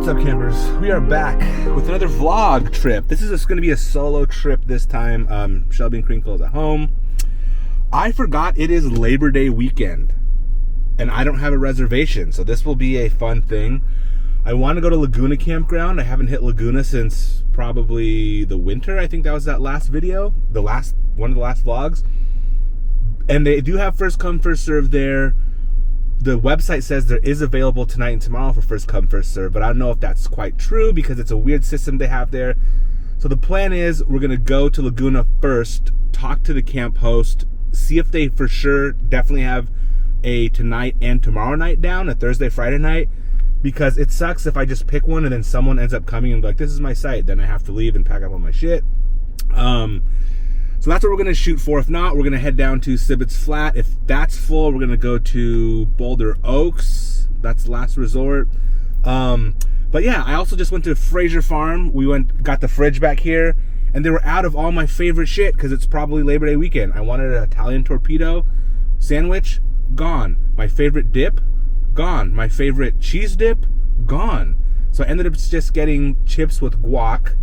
What's up, campers? We are back with another vlog trip. This is going to be a solo trip this time. Shelby and Crinkle is at home. I forgot it is Labor Day weekend and I don't have a reservation, so this will be a fun thing. I want to go to Laguna Campground. I haven't hit Laguna since probably the winter. I think that was that last video, one of the last vlogs. And they do have first come, first serve there. The website says there is available tonight and tomorrow for first come, first serve, but I don't know if that's quite true because it's a weird system they have there. So the plan is we're gonna go to Laguna first, talk to the camp host, see if they for sure definitely have a tonight and tomorrow night down, a Thursday, Friday night, because it sucks if I just pick one and then someone ends up coming and be like, this is my site, then I have to leave and pack up all my shit. So that's what we're going to shoot for. If not, we're going to head down to Sibbets Flat. If that's full, we're going to go to Boulder Oaks. That's last resort. But yeah, I also just went to Fraser Farm. We got the fridge back here, and they were out of all my favorite shit because it's probably Labor Day weekend. I wanted an Italian torpedo sandwich, gone. My favorite dip, gone. My favorite cheese dip, gone. So I ended up just getting chips with guac,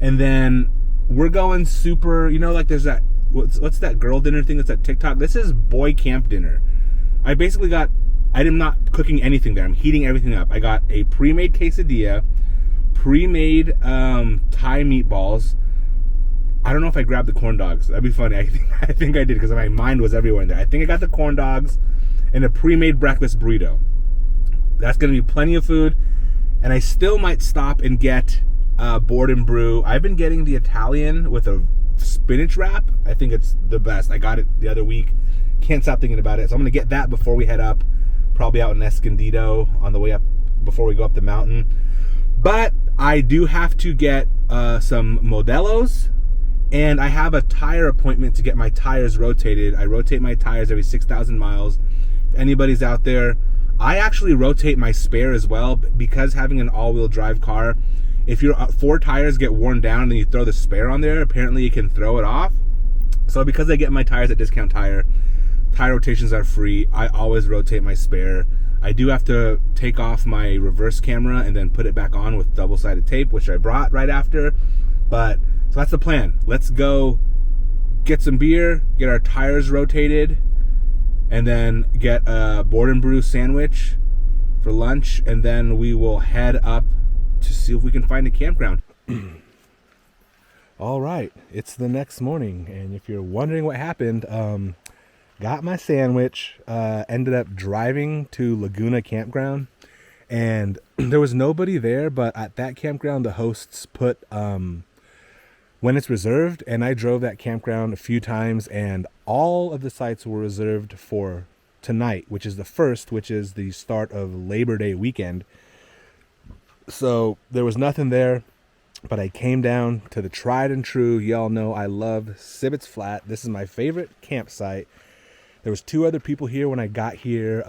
and then we're going super, you know, like there's that, what's that girl dinner thing that's at TikTok? This is boy camp dinner. I am not cooking anything there. I'm heating everything up. I got a pre-made quesadilla, pre-made Thai meatballs. I don't know if I grabbed the corn dogs. That'd be funny. I think I did because my mind was everywhere in there. I think I got the corn dogs and a pre-made breakfast burrito. That's going to be plenty of food. And I still might stop and get board and brew. I've been getting the Italian with a spinach wrap. I think it's the best. I got it the other week. Can't stop thinking about it. So I'm going to get that before we head up. Probably out in Escondido on the way up before we go up the mountain. But I do have to get some Modelos. And I have a tire appointment to get my tires rotated. I rotate my tires every 6,000 miles. If anybody's out there, I actually rotate my spare as well because having an all-wheel drive car, if your 4 tires get worn down and you throw the spare on there, apparently you can throw it off. So because I get my tires at Discount Tire, tire rotations are free. I always rotate my spare. I do have to take off my reverse camera and then put it back on with double-sided tape, which I brought right after. But so that's the plan. Let's go get some beer, get our tires rotated, and then get a board and brew sandwich for lunch, and then we will head up to see if we can find a campground. All right, it's the next morning, and if you're wondering what happened, got my sandwich, ended up driving to Laguna Campground, and there was nobody there, but at that campground, the hosts put when it's reserved, and I drove that campground a few times, and all of the sites were reserved for tonight, which is the first, which is the start of Labor Day weekend. So there was nothing there, but I came down to the tried and true. Y'all know I love Sibbets Flat. This is my favorite campsite. There was 2 other people here when I got here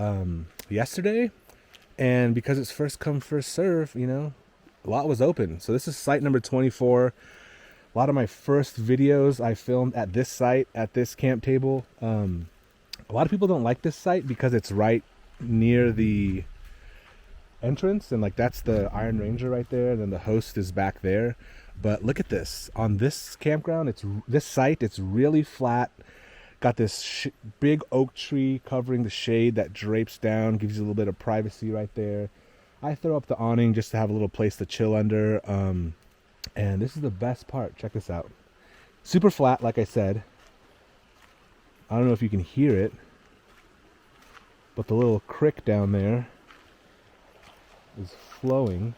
yesterday, and because it's first come, first serve, you know, a lot was open. So this is site number 24. A lot of my first videos I filmed at this site, at this camp table. A lot of people don't like this site because it's right near the entrance, and like that's the Iron Ranger right there, and then the host is back there. But look at this. On this campground, this site, it's really flat. Got this big oak tree covering the shade that drapes down, gives you a little bit of privacy right there. I throw up the awning just to have a little place to chill under. And this is the best part. Check this out. Super flat, like I said. I don't know if you can hear it, but the little creek down there is flowing.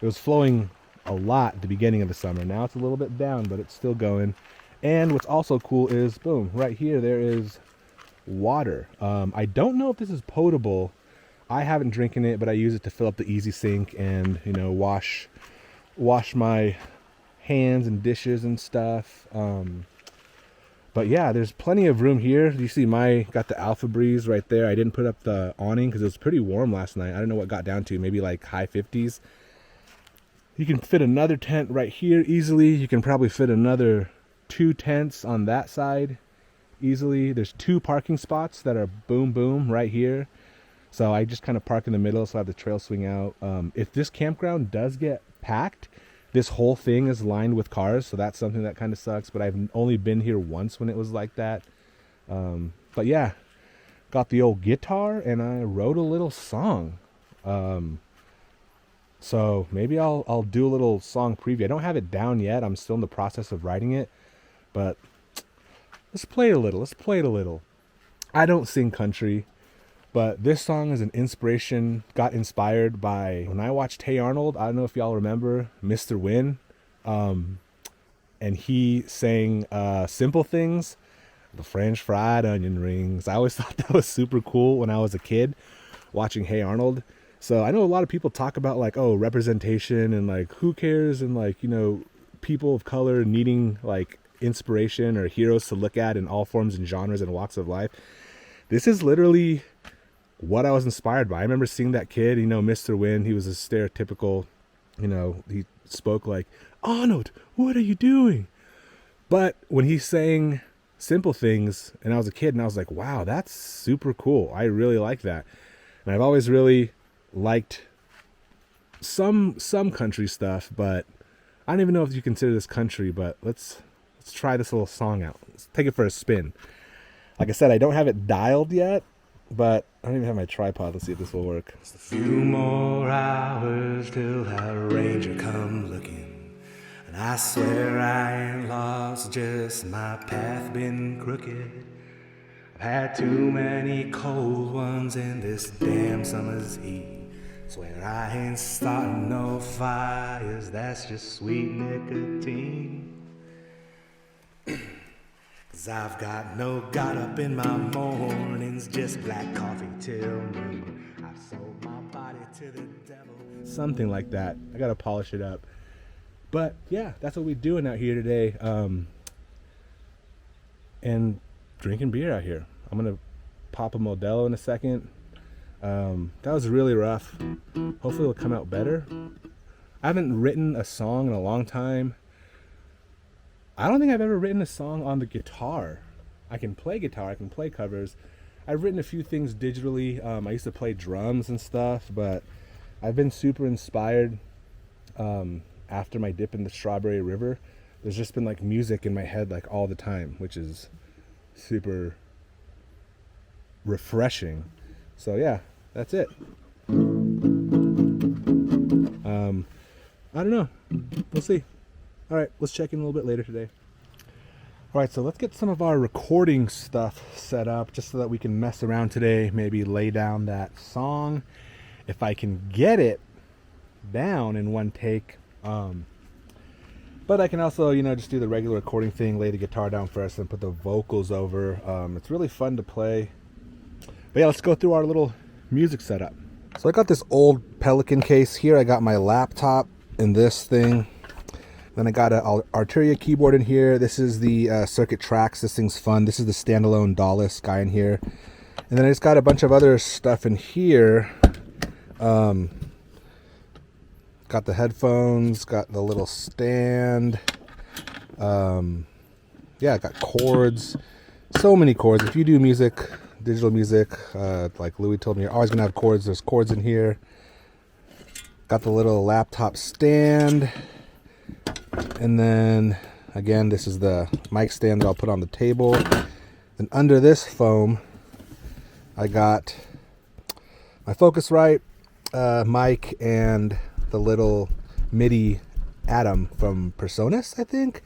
It was flowing a lot at the beginning of the summer. Now it's a little bit down, but it's still going. And what's also cool is, boom, right here there is water. I don't know if this is potable. I haven't drinking it, but I use it to fill up the easy sink and, you know, wash my hands and dishes and stuff. But yeah, there's plenty of room here. You see got the Alpha Breeze right there. I didn't put up the awning because it was pretty warm last night. I don't know what got down to, maybe like high 50s. You can fit another tent right here easily. You can probably fit another 2 tents on that side easily. There's 2 parking spots that are boom right here. So I just kind of park in the middle, so I have the trail swing out. If this campground does get packed, this whole thing is lined with cars, so that's something that kind of sucks. But I've only been here once when it was like that. But yeah, got the old guitar and I wrote a little song. So maybe I'll do a little song preview. I don't have it down yet. I'm still in the process of writing it, but let's play it a little. Let's play it a little. I don't sing country, but this song is an inspiration. Got inspired by when I watched Hey Arnold. I don't know if y'all remember Mr. Win, and he sang Simple Things, the French fried onion rings. I always thought that was super cool when I was a kid watching Hey Arnold. So I know a lot of people talk about like, oh, representation and like who cares, and like, you know, people of color needing like inspiration or heroes to look at in all forms and genres and walks of life. This is literally what I was inspired by. I remember seeing that kid, you know, Mr. Win. He was a stereotypical, you know, he spoke like, Arnold, what are you doing? But when he sang Simple Things and I was a kid and I was like, wow, that's super cool. I really like that. And I've always really liked some country stuff, but I don't even know if you consider this country, but let's try this little song out. Let's take it for a spin. Like I said, I don't have it dialed yet, but I don't even have my tripod. Let's see if this will work. Just a few more hours till that ranger come looking, and I swear I ain't lost, just my path been crooked. I've had too many cold ones in this damn summer's heat. Swear I ain't starting no fires, that's just sweet nicotine. 'Cause I've got no got up in my mornings, just black coffee till noon. I've sold my body to the devil. Something like that. I gotta polish it up. But yeah, that's what we're doing out here today. And drinking beer out here. I'm gonna pop a Modelo in a second. That was really rough. Hopefully it'll come out better. I haven't written a song in a long time. I don't think I've ever written a song on the guitar. I can play guitar, I can play covers. I've written a few things digitally. I used to play drums and stuff, but I've been super inspired after my dip in the Strawberry River. There's just been like music in my head like all the time, which is super refreshing. So yeah, that's it. I don't know. We'll see. All right, let's check in a little bit later today. All right, so let's get some of our recording stuff set up just so that we can mess around today, maybe lay down that song if I can get it down in one take. But I can also, you know, just do the regular recording thing, lay the guitar down first and put the vocals over. It's really fun to play. But yeah, let's go through our little music setup. So I got this old Pelican case here. I got my laptop in this thing. Then I got an Arturia keyboard in here. This is the Circuit Tracks. This thing's fun. This is the standalone Dallas guy in here. And then I just got a bunch of other stuff in here. Got the headphones, got the little stand. Yeah, I got chords. So many chords. If you do music, digital music, like Louis told me, you're always gonna have chords. There's chords in here. Got the little laptop stand. And then again, this is the mic stand that I'll put on the table. And under this foam, I got my Focusrite mic and the little MIDI Atom from Personas, I think.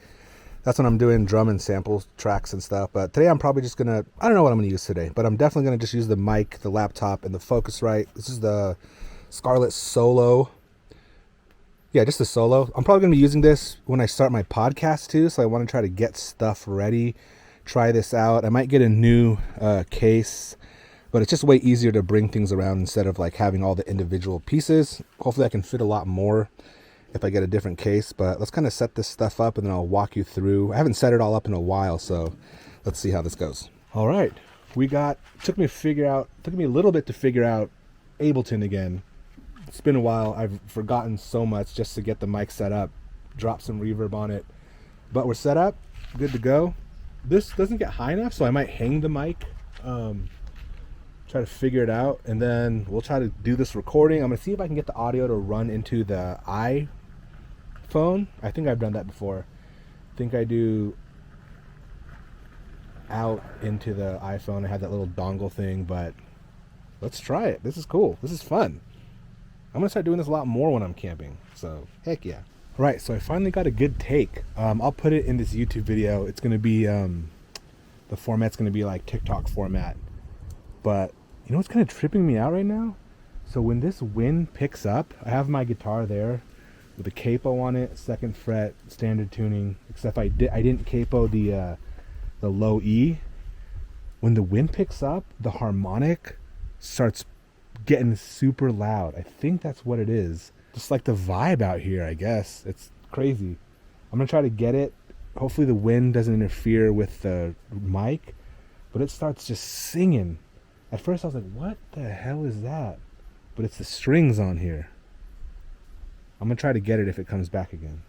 That's when I'm doing drum and sample tracks and stuff. But today I'm probably just gonna, I don't know what I'm gonna use today, but I'm definitely gonna just use the mic, the laptop, and the Focusrite. This is the Scarlett Solo. Yeah, just the Solo. I'm probably gonna be using this when I start my podcast too, so I wanna try to get stuff ready, try this out. I might get a new case, but it's just way easier to bring things around instead of like having all the individual pieces. Hopefully I can fit a lot more if I get a different case, but let's kind of set this stuff up and then I'll walk you through. I haven't set it all up in a while, so let's see how this goes. All right, took me a little bit to figure out Ableton again. It's been a while. I've forgotten so much just to get the mic set up, drop some reverb on it, but we're set up, good to go. This doesn't get high enough, so I might hang the mic to try to figure it out, and then we'll try to do this recording. I'm gonna see if I can get the audio to run into the iPhone. I think I've done that before. I think I do out into the iPhone. I have that little dongle thing, but let's try it. This is cool. This is fun. I'm gonna start doing this a lot more when I'm camping. So heck yeah. Right, so I finally got a good take. I'll put it in this YouTube video. It's gonna be the format's gonna be like TikTok format. But you know what's kind of tripping me out right now? So when this wind picks up, I have my guitar there with a capo on it, 2nd fret, standard tuning. Except I didn't capo the low E. When the wind picks up, the harmonic starts getting super loud. I think that's what it is. Just like the vibe out here, I guess. It's crazy. I'm gonna try to get it. Hopefully the wind doesn't interfere with the mic, but it starts just singing. At first I was like, what the hell is that? But it's the strings on here. I'm gonna try to get it if it comes back again.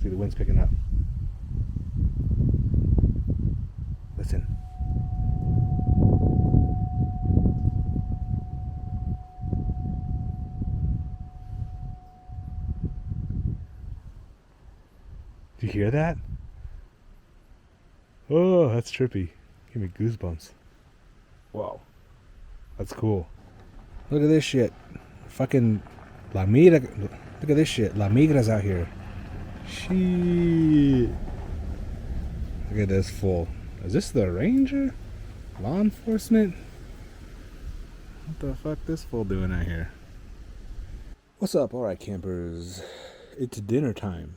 See, the wind's picking up. Listen. Do you hear that? Oh, that's trippy. Give me goosebumps. Whoa. That's cool. Look at this shit. Fucking La Migra. Look at this shit. La Migra's out here. Shit. Look at this fool. Is this the ranger? Law enforcement? What the fuck this fool doing out here? What's up, alright campers? It's dinner time.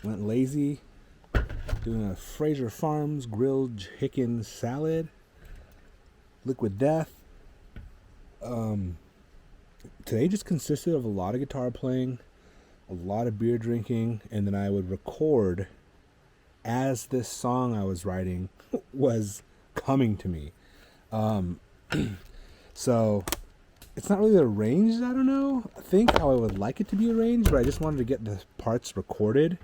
Went lazy. Doing a Fraser Farms grilled chicken salad. Liquid Death. Today just consisted of a lot of guitar playing, a lot of beer drinking, and then I would record as this song I was writing was coming to me. So it's not really arranged, I don't know. I think how I would like it to be arranged, but I just wanted to get the parts recorded.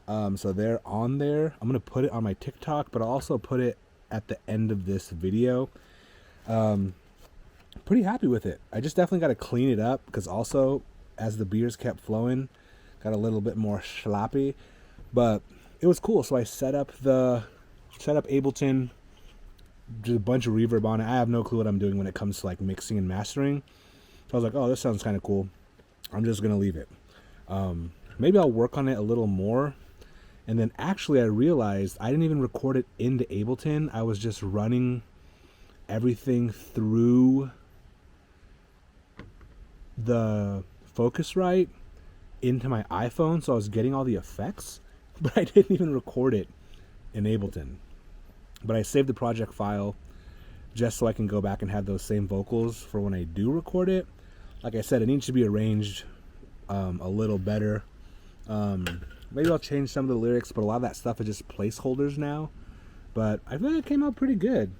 So they're on there. I'm going to put it on my TikTok, but I'll also put it at the end of this video. Pretty happy with it. I just definitely got to clean it up because also as the beers kept flowing, got a little bit more sloppy, but it was cool. So I set up Ableton, did a bunch of reverb on it. I have no clue what I'm doing when it comes to like mixing and mastering. So I was like, oh, this sounds kind of cool. I'm just going to leave it. Maybe I'll work on it a little more. And then actually I realized I didn't even record it into Ableton. I was just running everything through the Focusrite into my iPhone. So I was getting all the effects, but I didn't even record it in Ableton. But I saved the project file just so I can go back and have those same vocals for when I do record it. Like I said, it needs to be arranged a little better. Maybe I'll change some of the lyrics, but a lot of that stuff is just placeholders now. But I feel like it came out pretty good,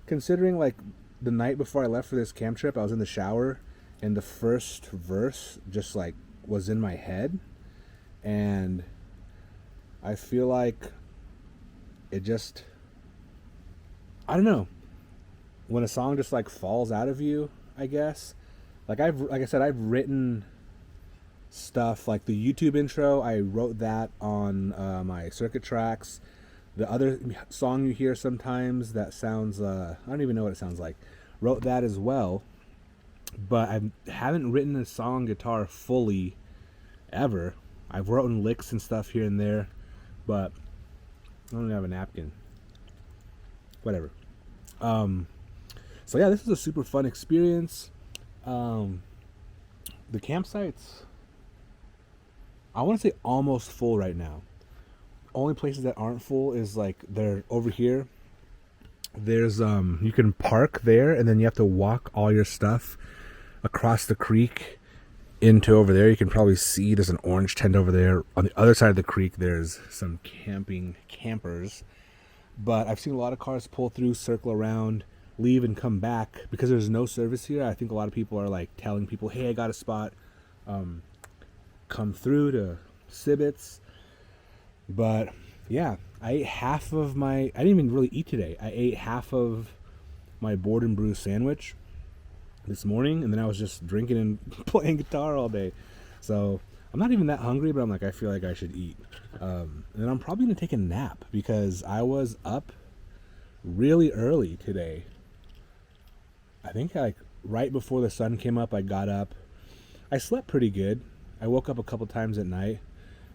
considering like the night before I left for this camp trip, I was in the shower and the first verse just like was in my head, and I feel like it just, I don't know, when a song just like falls out of you, I guess. Like I said, I've written stuff like the YouTube intro. I wrote that on my circuit tracks. The other song you hear sometimes that sounds, I don't even know what it sounds like, wrote that as well. But I haven't written a song guitar fully ever. I've written licks and stuff here and there, but I don't even have a napkin. Whatever. So yeah, this is a super fun experience. The campsite's, I want to say almost full right now. Only places that aren't full is like they're over here. There's you can park there, and then you have to walk all your stuff across the creek into over there. You can probably see there's an orange tent over there. On the other side of the creek, there's some campers. But I've seen a lot of cars pull through, circle around, leave, and come back because there's no service here. I think a lot of people are like telling people, "Hey, I got a spot. Come through to Sibbets." But yeah, I ate half of my. I didn't even really eat today. I ate half of my board and brew sandwich this morning, and then I was just drinking and playing guitar all day. So I'm not even that hungry, but I'm like, I feel like I should eat. And then I'm probably gonna take a nap because I was up really early today. I think like right before the sun came up, I got up. I slept pretty good. I woke up a couple times at night,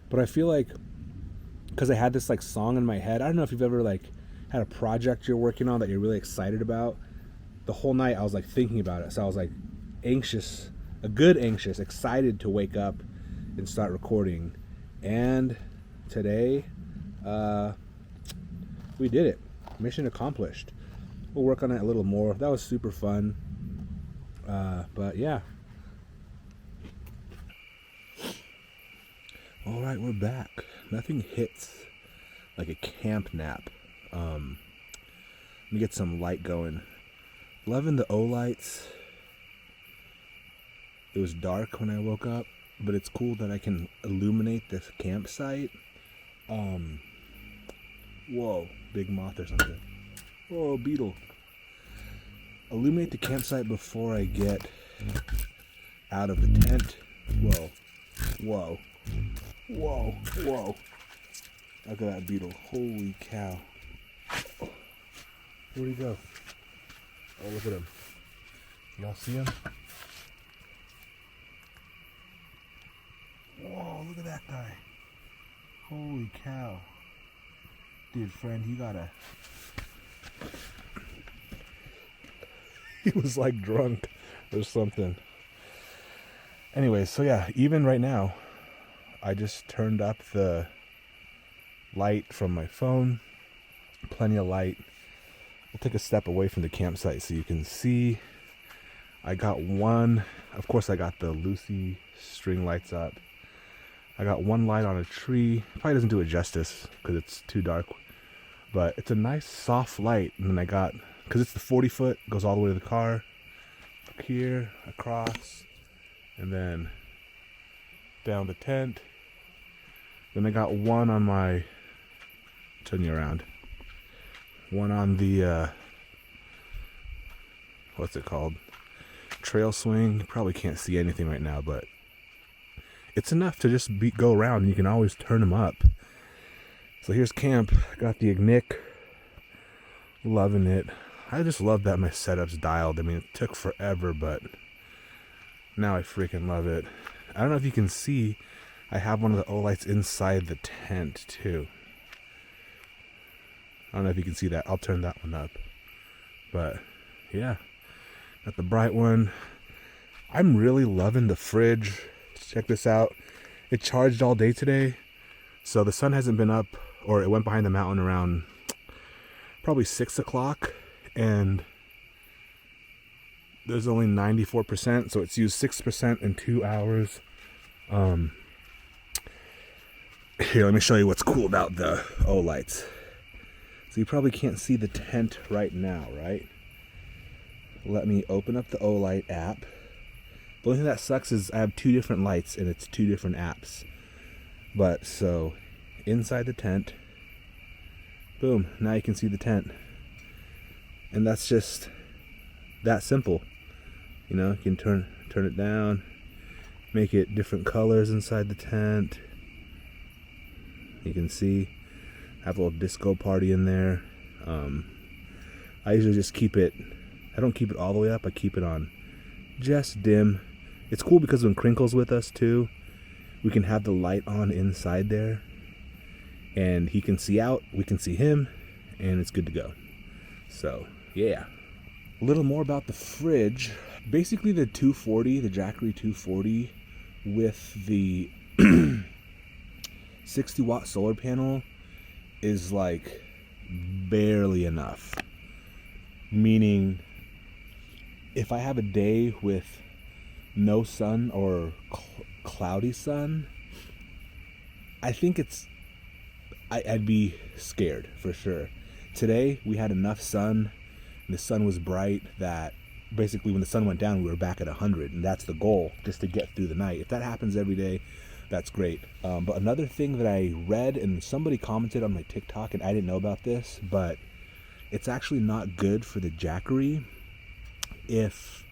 but I feel like because I had this like song in my head. I don't know if you've ever like had a project you're working on that you're really excited about. The whole night I was like thinking about it, so I was like anxious, excited to wake up and start recording. And today, we did it. Mission accomplished. We'll work on it a little more. That was super fun. But yeah. All right, we're back. Nothing hits like a camp nap. Let me get some light going. Loving the O lights. It was dark when I woke up, but it's cool that I can illuminate this campsite. Whoa, big moth or something. Whoa, beetle. Illuminate the campsite before I get out of the tent. Whoa, whoa, whoa, whoa. Look at that beetle. Holy cow. Where'd he go? Oh, look at him. Y'all see him? Whoa, look at that guy. Holy cow. Dude, friend, you gotta... He was like drunk or something. Anyway, so yeah, even right now, I just turned up the light from my phone. Plenty of light. We'll take a step away from the campsite so you can see. I got one, of course I got the Lucy string lights up. I got one light on a tree. Probably doesn't do it justice because it's too dark. But it's a nice soft light. And then I got, because it's the 40 foot, goes all the way to the car. Here, across, and then down the tent. Then I got one on my, turn you around. One on the, what's it called? Trail swing. You probably can't see anything right now, but it's enough to just go around, and you can always turn them up. So here's camp. I got the Ignic. Loving it. I just love that my setup's dialed. I mean, it took forever, but now I freaking love it. I don't know if you can see, I have one of the O lights inside the tent too. I don't know if you can see that. I'll turn that one up. But yeah, got the bright one. I'm really loving the fridge. Check this out. It charged all day today. So the sun hasn't been up, or it went behind the mountain around probably 6 o'clock. And there's only 94%. So it's used 6% in 2 hours. Here, let me show you what's cool about the O lights. So you probably can't see the tent right now, right? Let me open up the O light app. The only thing that sucks is I have 2 different lights and it's 2 different apps. But so inside the tent, boom, now you can see the tent. And that's just that simple. You know, you can turn it down, make it different colors inside the tent. You can see, have a little disco party in there. I usually just keep it, I don't keep it all the way up, I keep it on just dim. It's cool because when Crinkle's with us too, we can have the light on inside there, and he can see out, we can see him, and it's good to go. So yeah, a little more about the fridge. Basically the 240, the Jackery 240 with the 60 watt solar panel is like barely enough. Meaning if I have a day with no sun or cloudy sun, I think I'd be scared for sure. Today we had enough sun, and the sun was bright that basically when the sun went down we were back at 100, and that's the goal, just to get through the night. If that happens every day, That's great. But another thing that I read, and somebody commented on my TikTok, and I didn't know about this, but it's actually not good for the Jackery if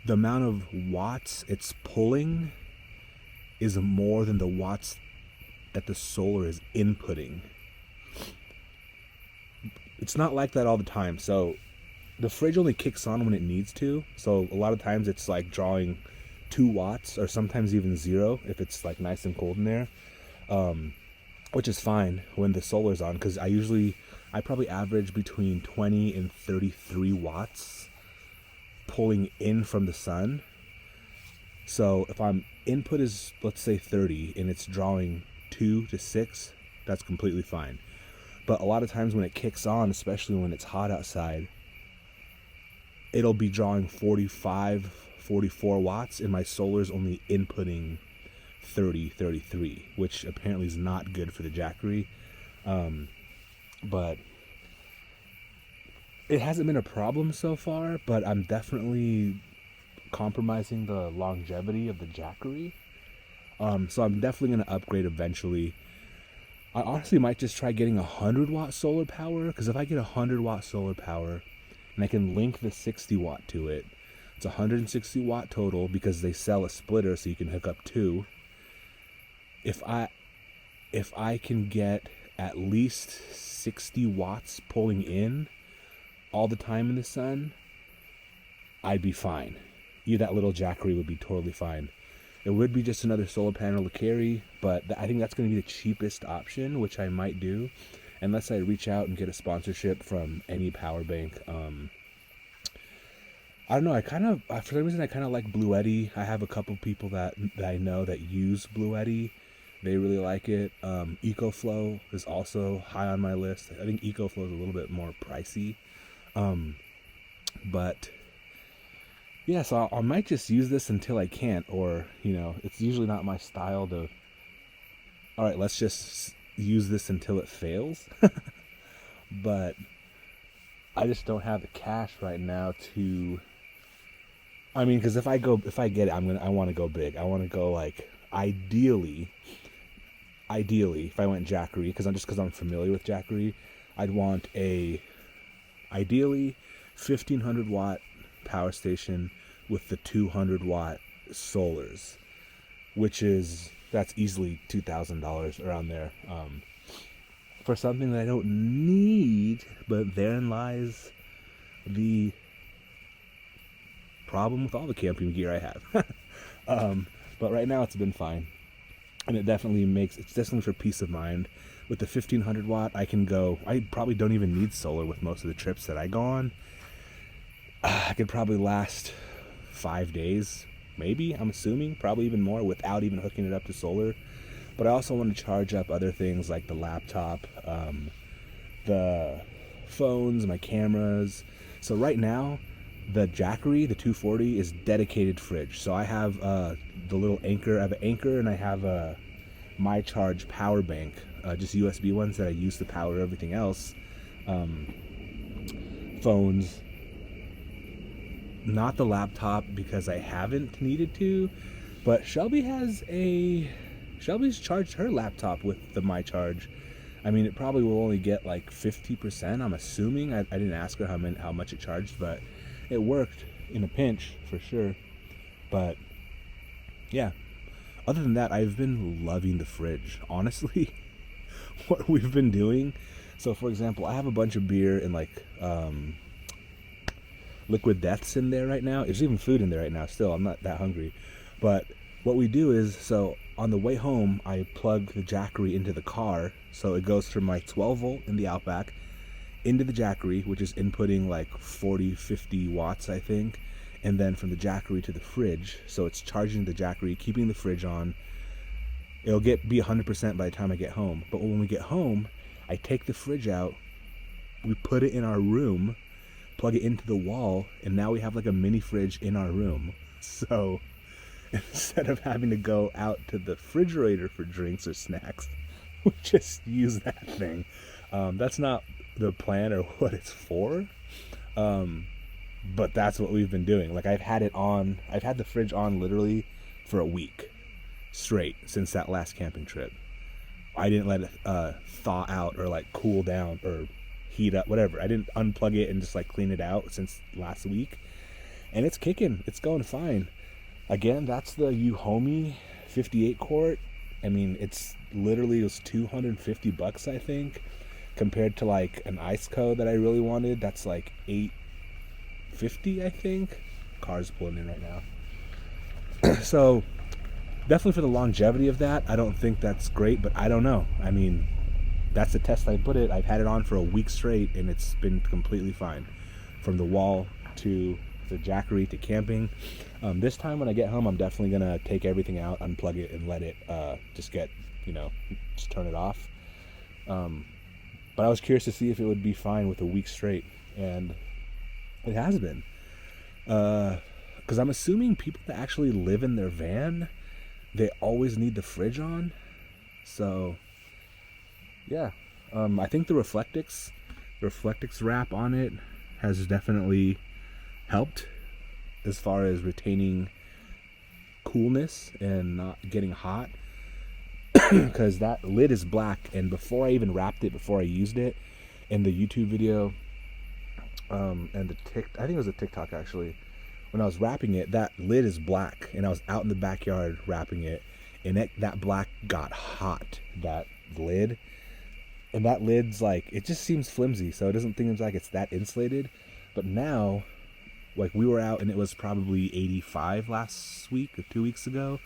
the amount of watts it's pulling is more than the watts that the solar is inputting. It's not like that all the time. So the fridge only kicks on when it needs to. So a lot of times it's like drawing 2 watts or sometimes even 0 if it's like nice and cold in there, which is fine when the solar's on, because I probably average between 20 and 33 watts pulling in from the sun. So if I'm input is, let's say 30, and it's drawing 2 to 6, that's completely fine. But a lot of times when it kicks on, especially when it's hot outside, it'll be drawing 45, 44 watts, and my solar's only inputting 30, 33, which apparently is not good for the Jackery. But it hasn't been a problem so far, but I'm definitely compromising the longevity of the Jackery. So I'm definitely going to upgrade eventually. I honestly might just try getting 100 watt solar power, because if I get 100 watt solar power and I can link the 60 watt to it, it's 160 watt total, because they sell a splitter so you can hook up 2. If I can get at least 60 watts pulling in all the time in the sun, I'd be fine. That little Jackery would be totally fine. It would be just another solar panel to carry, but I think that's going to be the cheapest option, which I might do, unless I reach out and get a sponsorship from any power bank. I don't know, for some reason I kind of like Bluetti. I have a couple people that I know that use Bluetti. They really like it. EcoFlow is also high on my list. I think EcoFlow is a little bit more pricey. But yeah, so I might just use this until I can't, or, it's usually not my style to, all right, let's just use this until it fails. But I just don't have the cash right now to, because if I get it, I want to go big. I want to go, like, ideally, if I went Jackery, because I'm familiar with Jackery, I'd want ideally 1500 watt power station with the 200 watt solars, that's easily $2,000 around there, for something that I don't need. But therein lies the problem with all the camping gear I have. But right now it's been fine, and it's definitely for peace of mind. With the 1500 watt, I probably don't even need solar with most of the trips that I go on. I could probably last 5 days, maybe, I'm assuming, probably even more, without even hooking it up to solar. But I also want to charge up other things like the laptop, the phones, my cameras. So right now, the Jackery, the 240, is dedicated fridge. So I have the little anchor. I have an anchor, and I have a My Charge power bank, just USB ones that I use to power everything else. Phones. Not the laptop, because I haven't needed to, but Shelby's charged her laptop with the My Charge. It probably will only get like 50%, I'm assuming. I didn't ask her how much it charged, but it worked in a pinch for sure. But yeah, other than that, I've been loving the fridge, honestly. What we've been doing. So for example, I have a bunch of beer and like Liquid Deaths in there right now. There's even food in there right now still. I'm not that hungry. But what we do is, so on the way home, I plug the Jackery into the car. So it goes from my 12 volt in the Outback into the Jackery, which is inputting like 40, 50 watts, I think. And then from the Jackery to the fridge. So it's charging the Jackery, keeping the fridge on. It'll be 100% by the time I get home. But when we get home, I take the fridge out. We put it in our room, plug it into the wall, and now we have like a mini fridge in our room. So instead of having to go out to the refrigerator for drinks or snacks, we just use that thing. That's not the plan or what it's for, but that's what we've been doing. Like I've had the fridge on literally for a week, straight since that last camping trip. I didn't let it thaw out or like cool down or heat up, whatever. I didn't unplug it and just like clean it out since last week. And it's kicking. It's going fine. Again, that's the Uhomie 58 quart. I mean, it's literally, it was $250, I think, compared to like an Ice Co that I really wanted. That's like $850, I think. Car's pulling in right now. So definitely for the longevity of that, I don't think that's great, but I don't know. I mean, that's the test I put it. I've had it on for a week straight, and it's been completely fine. From the wall to the jackery to camping. This time when I get home, I'm definitely going to take everything out, unplug it, and let it just get, just turn it off. But I was curious to see if it would be fine with a week straight, and it has been. Because I'm assuming people that actually live in their van, they always need the fridge on. So yeah, I think the Reflectix wrap on it has definitely helped as far as retaining coolness and not getting hot. Because that lid is black, and before I even wrapped it, before I used it, in the YouTube video, and I think it was a TikTok actually, when I was wrapping it, that lid is black, and I was out in the backyard wrapping it, and that black got hot, that lid. And that lid's like, it just seems flimsy, so it doesn't seem like it's that insulated. But now, like, we were out and it was probably 85 last week or 2 weeks ago.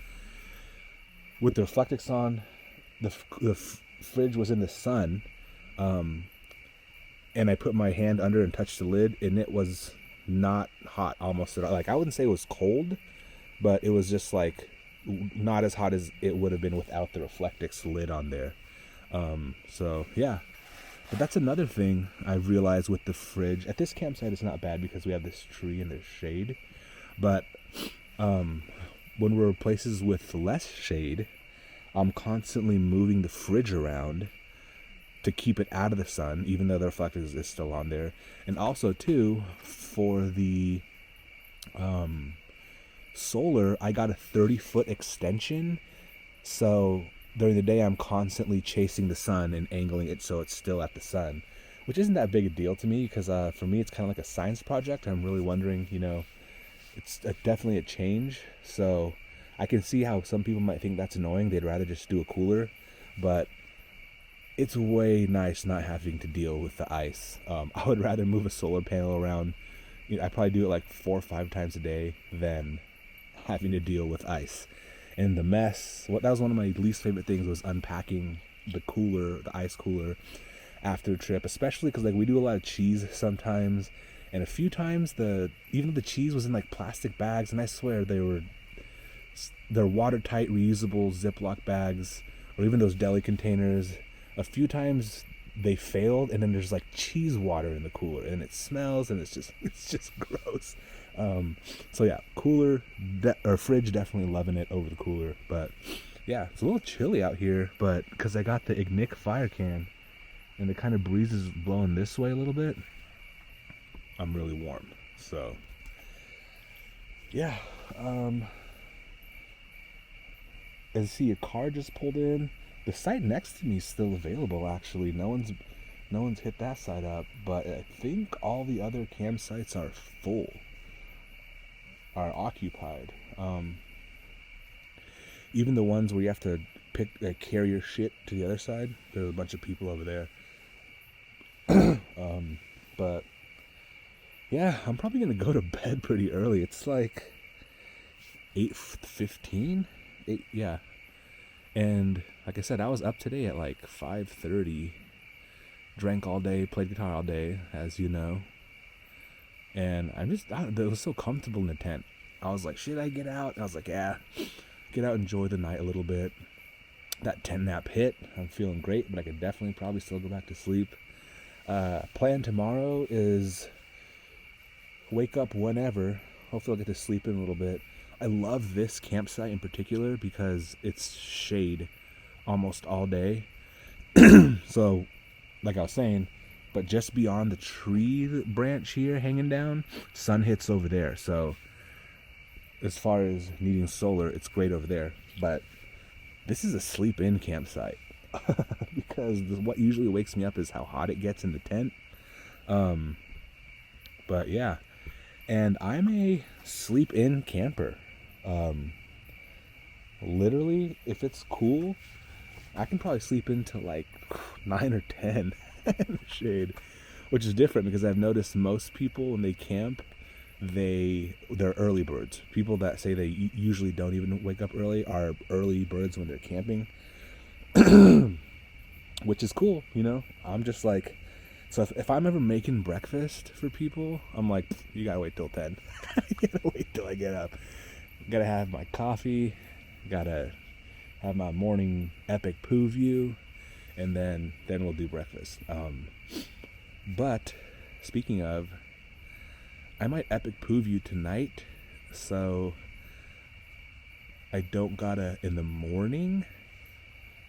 With the Reflectix on, the fridge was in the sun, and I put my hand under and touched the lid, and it was not hot almost at all. Like, I wouldn't say it was cold, but it was just like not as hot as it would have been without the Reflectix lid on there. So yeah, but that's another thing I've realized with the fridge. At this campsite, it's not bad because we have this tree and there's shade, but when we're places with less shade, I'm constantly moving the fridge around to keep it out of the sun, even though the Reflectix is still on there. And also too, for the solar, I got a 30-foot extension, so during the day I'm constantly chasing the sun and angling it so it's still at the sun, which isn't that big a deal to me, because for me it's kind of like a science project. I'm really wondering, it's definitely a change, so I can see how some people might think that's annoying. They'd rather just do a cooler, but it's way nice not having to deal with the ice. I would rather move a solar panel around. I probably do it like 4 or 5 times a day than having to deal with ice. And the mess, that was one of my least favorite things, was unpacking the ice cooler after a trip, especially because like we do a lot of cheese sometimes, and a few times even the cheese was in like plastic bags, and I swear they're watertight reusable Ziploc bags, or even those deli containers. A few times they failed, and then there's like cheese water in the cooler, and it smells, and it's just gross. So yeah, cooler or fridge, definitely loving it over the cooler. But yeah, it's a little chilly out here, but because I got the Ignic fire can and the kind of breeze is blowing this way a little bit, I'm really warm. So yeah, and see, a car just pulled in. The site next to me is still available, actually. No one's hit that side up, but I think all the other campsites are full, are occupied. Even the ones where you have to carry your shit to the other side, there's a bunch of people over there. But yeah, I'm probably gonna go to bed pretty early. It's like 8:15. Yeah. And like I said, I was up today at like 5:30. Drank all day, played guitar all day, as you know. And it was so comfortable in the tent. I was like, should I get out? I was like, yeah, get out, enjoy the night a little bit. That tent nap hit. I'm feeling great, but I could definitely probably still go back to sleep. Plan tomorrow is wake up whenever. Hopefully I'll get to sleep in a little bit. I love this campsite in particular because it's shade almost all day. So, like I was saying, but just beyond the tree branch here hanging down, sun hits over there. So, as far as needing solar, it's great over there. But This is a sleep-in campsite because what usually wakes me up is how hot it gets in the tent. But yeah, and I'm a sleep-in camper. Literally, if it's cool, I can probably sleep into like 9 or 10 in the shade, which is different because I've noticed most people when they camp, they're early birds. People that say they usually don't even wake up early are early birds when they're camping, which is cool, you know. I'm just like, so if I'm ever making breakfast for people, I'm like, you gotta wait till 10. You gotta wait till I get up. Gotta have my coffee, gotta have my morning epic poo view, and then we'll do breakfast. But speaking of, I might epic poo view tonight, so I don't gotta in the morning,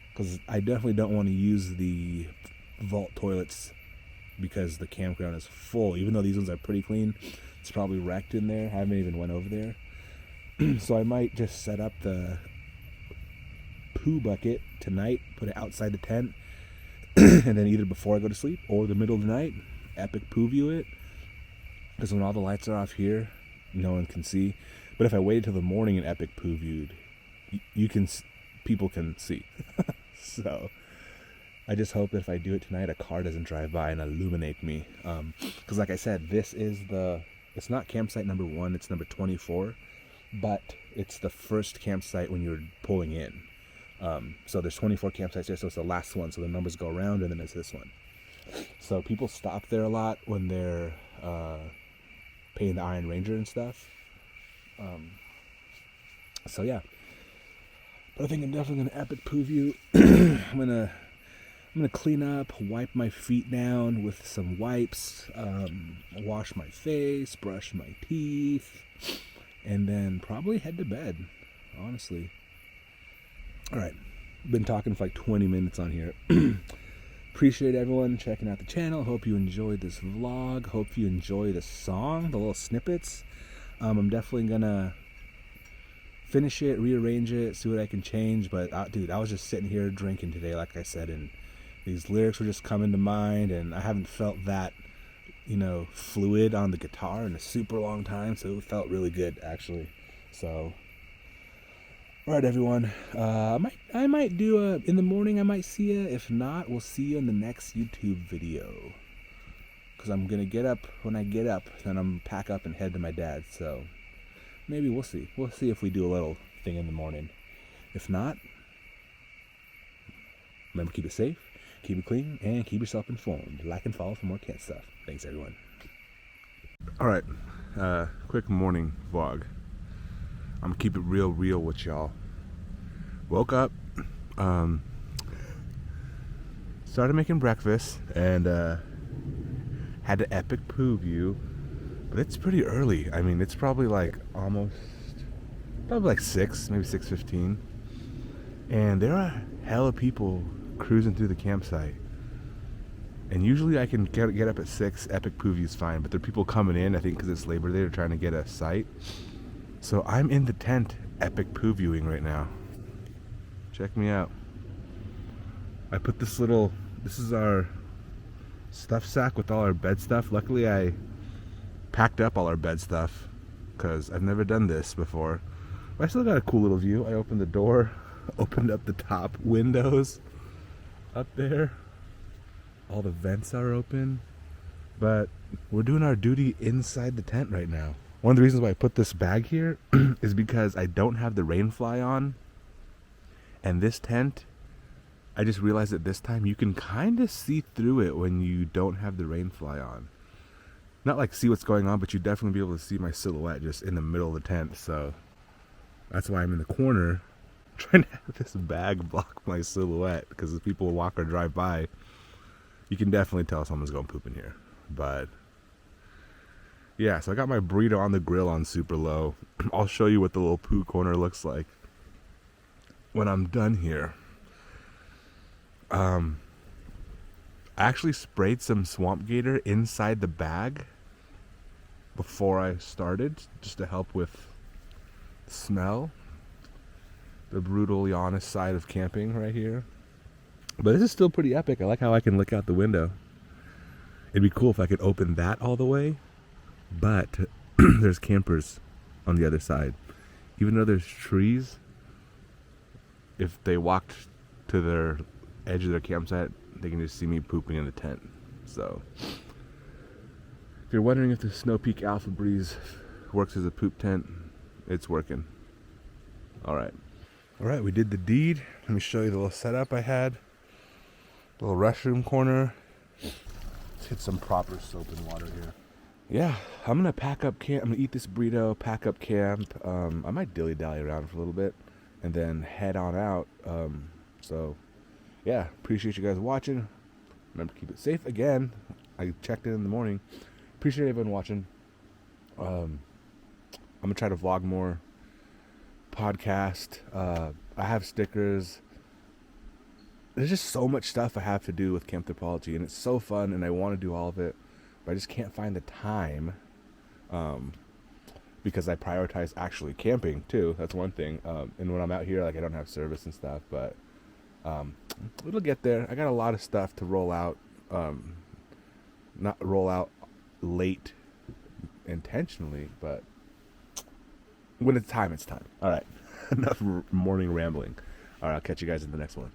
because I definitely don't want to use the vault toilets because the campground is full. Even though these ones are pretty clean, it's probably wrecked in there. I haven't even went over there. So I might just set up the poo bucket tonight, put it outside the tent, and then either before I go to sleep or the middle of the night, epic poo view it. Because when all the lights are off here, no one can see. But if I waited till the morning and epic poo viewed, people can see. So I just hope that if I do it tonight, a car doesn't drive by and illuminate me. Because like I said, it's not campsite number 1, it's number 24, but it's the first campsite when you're pulling in. So there's 24 campsites there, so it's the last one. So the numbers go around, and then it's this one. So people stop there a lot when they're paying the Iron Ranger and stuff. So yeah, but I think I'm definitely gonna epic poo view. I'm gonna clean up, wipe my feet down with some wipes, wash my face, brush my teeth, and then probably head to bed, honestly. All right, been talking for like 20 minutes on here. Appreciate everyone checking out the channel. Hope you enjoyed this vlog. Hope you enjoy the song, the little snippets. I'm definitely gonna finish it, rearrange it, see what I can change. But dude, I was just sitting here drinking today, like I said, and these lyrics were just coming to mind, and I haven't felt that, fluid on the guitar in a super long time, so it felt really good actually. So all right, everyone. I might do in the morning. I might see you. If not, we'll see you in the next YouTube video. Because I'm gonna get up. When I get up, then I'm pack up and head to my dad's. So maybe we'll see. We'll see if we do a little thing in the morning. If not, remember, keep it safe, keep it clean, and keep yourself informed. Like and follow for more cat stuff. Thanks, everyone. All right, quick morning vlog. I'm gonna keep it real with y'all. Woke up, started making breakfast, and had to epic poo view, but it's pretty early. I mean, it's probably like like 6, maybe 6:15, and there are hella people cruising through the campsite. And usually I can get up at 6, epic poo view's fine, but there are people coming in, I think because it's Labor Day, they're trying to get a site. So I'm in the tent epic poo viewing right now. Check me out. I put this is our stuff sack with all our bed stuff. Luckily I packed up all our bed stuff because I've never done this before. But I still got a cool little view. I opened the door, opened up the top windows up there. All the vents are open. But we're doing our duty inside the tent right now. One of the reasons why I put this bag here is because I don't have the rain fly on. And this tent, I just realized that this time you can kind of see through it when you don't have the rain fly on. Not like see what's going on, but you definitely be able to see my silhouette just in the middle of the tent. So that's why I'm in the corner trying to have this bag block my silhouette. Because if people walk or drive by, you can definitely tell someone's going poop in here. But yeah, so I got my burrito on the grill on super low. I'll show you what the little poo corner looks like when I'm done here. I actually sprayed some Swamp Gator inside the bag before I started, just to help with smell. the brutally honest side of camping right here. But this is still pretty epic. I like how I can look out the window. It'd be cool if I could open that all the way, but there's campers on the other side. Even though there's trees, if they walked to their edge of their campsite, they can just see me pooping in the tent. So if you're wondering if the Snow Peak Alpha Breeze works as a poop tent, it's working. All right, we did the deed. Let me show you the little setup I had. Little restroom corner. Let's hit some proper soap and water here. Yeah, I'm gonna pack up camp. I'm gonna eat this burrito, pack up camp. I might dilly-dally around for a little bit and then head on out. So yeah, appreciate you guys watching. Remember to keep it safe. Again, I checked in the morning. Appreciate everyone watching. I'm gonna try to vlog more, podcast. I have stickers. There's just so much stuff I have to do with Campthropology, and it's so fun, and I want to do all of it, but I just can't find the time, because I prioritize actually camping too. That's one thing. And when I'm out here, like, I don't have service and stuff, but it'll get there. I got a lot of stuff to roll out. Not roll out late intentionally, but when it's time, it's time. All right. Enough morning rambling. All right, I'll catch you guys in the next one.